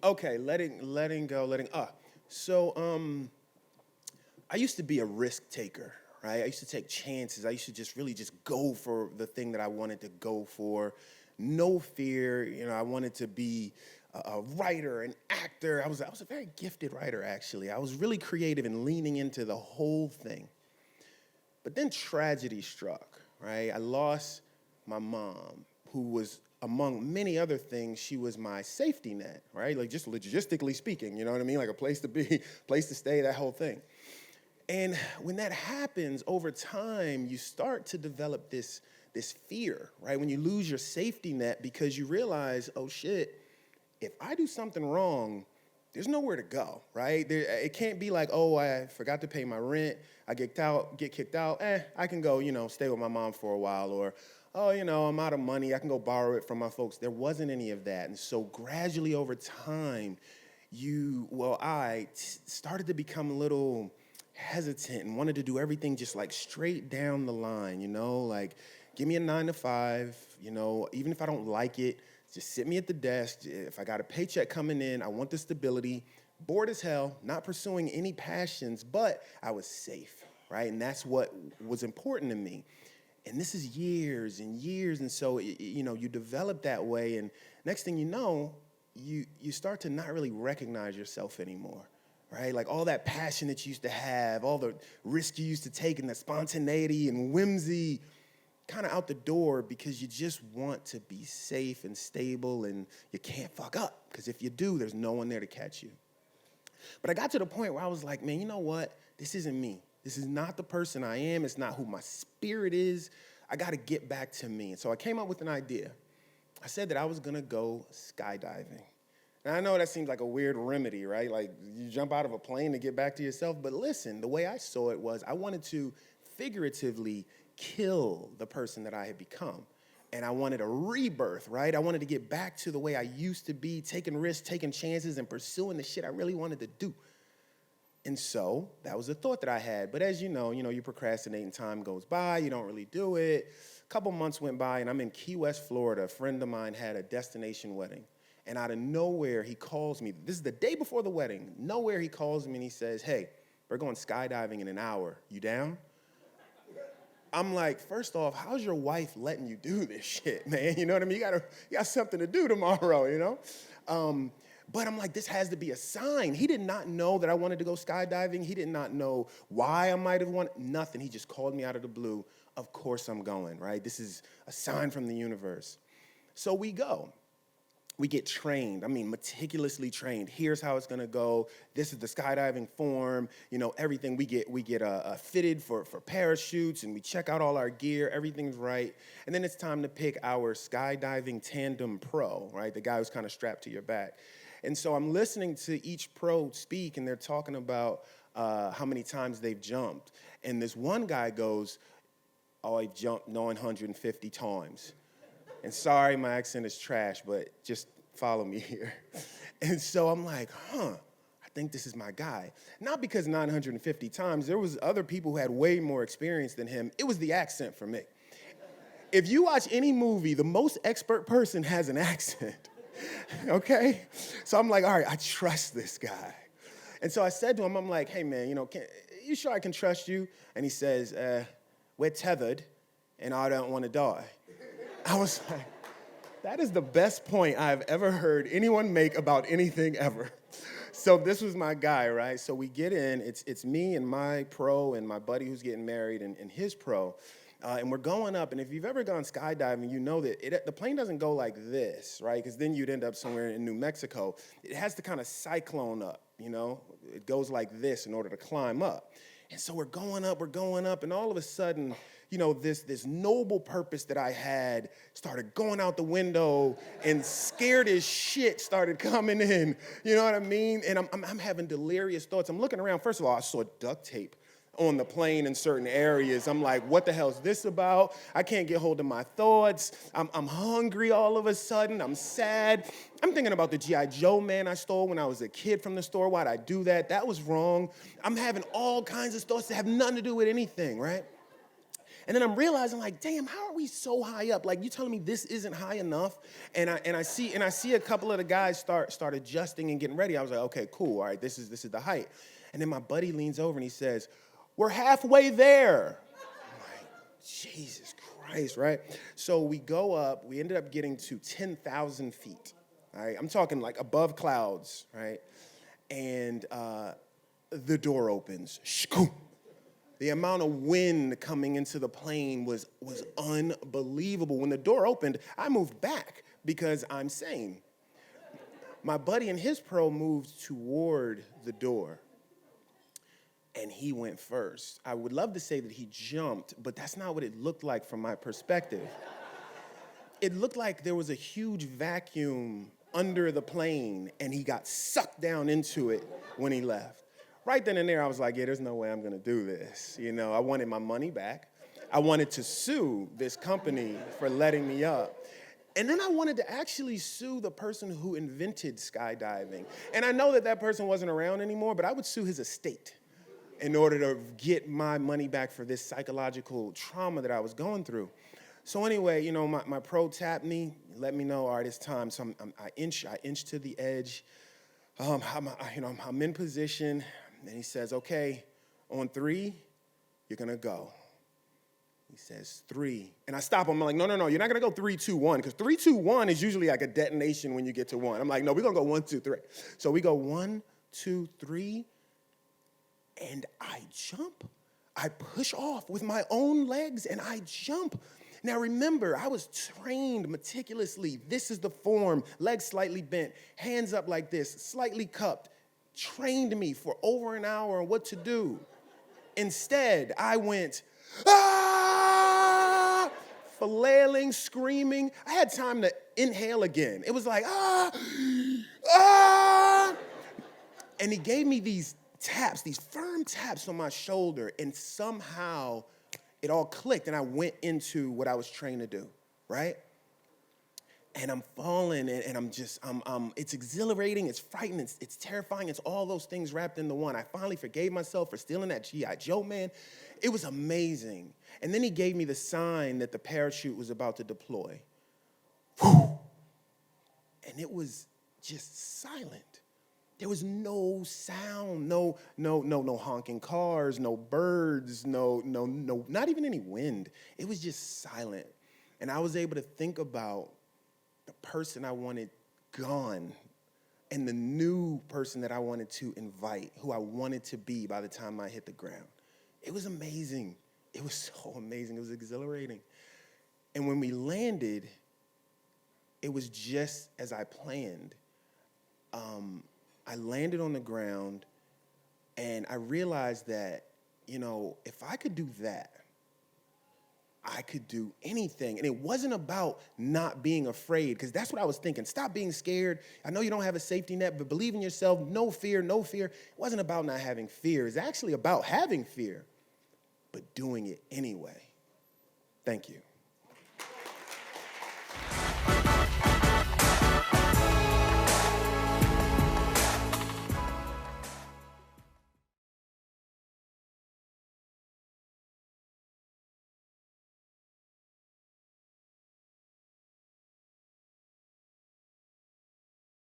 Okay, letting go, I used to be a risk taker, right? I used to take chances. I used to just really just go for the thing that I wanted to go for. No fear. I wanted to be a writer, an actor. I was a very gifted writer, actually. I was really creative and leaning into the whole thing. But then tragedy struck, right? I lost my mom, who was, among many other things, she was my safety net, right? Like just logistically speaking, you know what I mean? Like a place to be, place to stay, that whole thing. And when that happens over time, you start to develop this fear, right? When you lose your safety net because you realize, oh shit, if I do something wrong, there's nowhere to go, right? It can't be like, oh, I forgot to pay my rent, I get kicked out, I can go, stay with my mom for a while, or, oh, I'm out of money, I can go borrow it from my folks. There wasn't any of that. And so gradually over time, started to become a little hesitant and wanted to do everything just like straight down the line, like give me a 9 to 5, even if I don't like it, just sit me at the desk. If I got a paycheck coming in, I want the stability. Bored as hell, not pursuing any passions, but I was safe, right? And that's what was important to me. And this is years and years, and so you develop that way, and next thing you know, you start to not really recognize yourself anymore, right? Like all that passion that you used to have, all the risk you used to take, and the spontaneity and whimsy, kind of out the door because you just want to be safe and stable, and you can't fuck up because if you do, there's no one there to catch you. But I got to the point where I was like, man, you know what? This isn't me. This is not the person I am. It's not who my spirit is. I got to get back to me. And so I came up with an idea. I said that I was going to go skydiving. Now, I know that seems like a weird remedy, right? Like you jump out of a plane to get back to yourself. But listen, the way I saw it was I wanted to figuratively kill the person that I had become. And I wanted a rebirth, right? I wanted to get back to the way I used to be, taking risks, taking chances, and pursuing the shit I really wanted to do. And so that was a thought that I had. But as you know, you procrastinate and time goes by, you don't really do it. A couple months went by and I'm in Key West, Florida. A friend of mine had a destination wedding. And out of nowhere, he calls me. This is the day before the wedding. Nowhere he calls me and he says, hey, we're going skydiving in an hour. You down? I'm like, first off, how's your wife letting you do this shit, man? You know what I mean? You got something to do tomorrow, But I'm like, this has to be a sign. He did not know that I wanted to go skydiving. He did not know why I might have wanted, nothing. He just called me out of the blue. Of course I'm going, right? This is a sign from the universe. So we go. We get trained, meticulously trained. Here's how it's gonna go. This is the skydiving form. Everything we get fitted for parachutes, and we check out all our gear. Everything's right. And then it's time to pick our skydiving tandem pro, right? The guy who's kind of strapped to your back. And so I'm listening to each pro speak, and they're talking about how many times they've jumped. And this one guy goes, oh, I've jumped 950 times. And sorry, my accent is trash, but just follow me here. And so I'm like, I think this is my guy. Not because 950 times. There was other people who had way more experience than him. It was the accent for me. If you watch any movie, the most expert person has an accent, okay? So I'm like, all right, I trust this guy. And so I said to him, I'm like, hey, man, you sure I can trust you? And he says, we're tethered, and I don't want to die. I was like, that is the best point I've ever heard anyone make about anything ever. So this was my guy, right? So we get in, it's me and my pro and my buddy who's getting married and his pro. And we're going up, and if you've ever gone skydiving, you know that the plane doesn't go like this, right? Because then you'd end up somewhere in New Mexico. It has to kind of cyclone up, It goes like this in order to climb up. And so we're going up, and all of a sudden, this noble purpose that I had started going out the window, and scared as shit started coming in. You know what I mean? And I'm having delirious thoughts. I'm looking around. First of all, I saw duct tape on the plane in certain areas. I'm like, what the hell is this about? I can't get hold of my thoughts. I'm hungry all of a sudden. I'm sad. I'm thinking about the G.I. Joe man I stole when I was a kid from the store. Why'd I do that? That was wrong. I'm having all kinds of thoughts that have nothing to do with anything, right? And then I'm realizing, like, damn, how are we so high up? Like, you telling me this isn't high enough? And I see a couple of the guys start adjusting and getting ready. I was like, okay, cool. All right, this is the height. And then my buddy leans over and he says, we're halfway there. I'm like, Jesus Christ, right? So we go up. We ended up getting to 10,000 feet. All right, I'm talking like above clouds, right? And the door opens. Shkoom. The amount of wind coming into the plane was unbelievable. When the door opened, I moved back because I'm sane. My buddy and his pro moved toward the door, and he went first. I would love to say that he jumped, but that's not what it looked like from my perspective. It looked like there was a huge vacuum under the plane, and he got sucked down into it when he left. Right then and there, I was like, yeah, there's no way I'm gonna do this. You know, I wanted my money back. I wanted to sue this company for letting me up. And then I wanted to actually sue the person who invented skydiving. And I know that that person wasn't around anymore, but I would sue his estate in order to get my money back for this psychological trauma that I was going through. So anyway, you know, my pro tapped me, let me know, all right, it's time. So I inch to the edge. I'm in position. And he says, okay, on 3, you're gonna go. He says 3. And I stop him. I'm like, no, you're not gonna go 3, 2, 1, because 3, 2, 1 is usually like a detonation when you get to 1. I'm like, no, we're gonna go 1, 2, 3. So we go 1, 2, 3, and I jump. I push off with my own legs and I jump. Now remember, I was trained meticulously. This is the form, legs slightly bent, hands up like this, slightly cupped. Trained me for over an hour on what to do. Instead, I went, ah, flailing, screaming. I had time to inhale again. It was like, ah. And he gave me these taps, these firm taps on my shoulder, and somehow it all clicked, and I went into what I was trained to do, right? And I'm falling, and it's exhilarating, it's frightening, it's terrifying, it's all those things wrapped into one. I finally forgave myself for stealing that G.I. Joe, man. It was amazing. And then he gave me the sign that the parachute was about to deploy. Whew. And it was just silent. There was no sound, no honking cars, no birds, no, not even any wind. It was just silent. And I was able to think about the person I wanted gone and the new person that I wanted to invite, who I wanted to be by the time I hit the ground. It was amazing. It was so amazing. It was exhilarating. And when we landed, it was just as I planned. I landed on the ground, and I realized that, you know, if I could do that, I could do anything. And it wasn't about not being afraid, because that's what I was thinking. Stop being scared. I know you don't have a safety net, but believe in yourself. No fear, no fear. It wasn't about not having fear. It's actually about having fear, but doing it anyway. Thank you.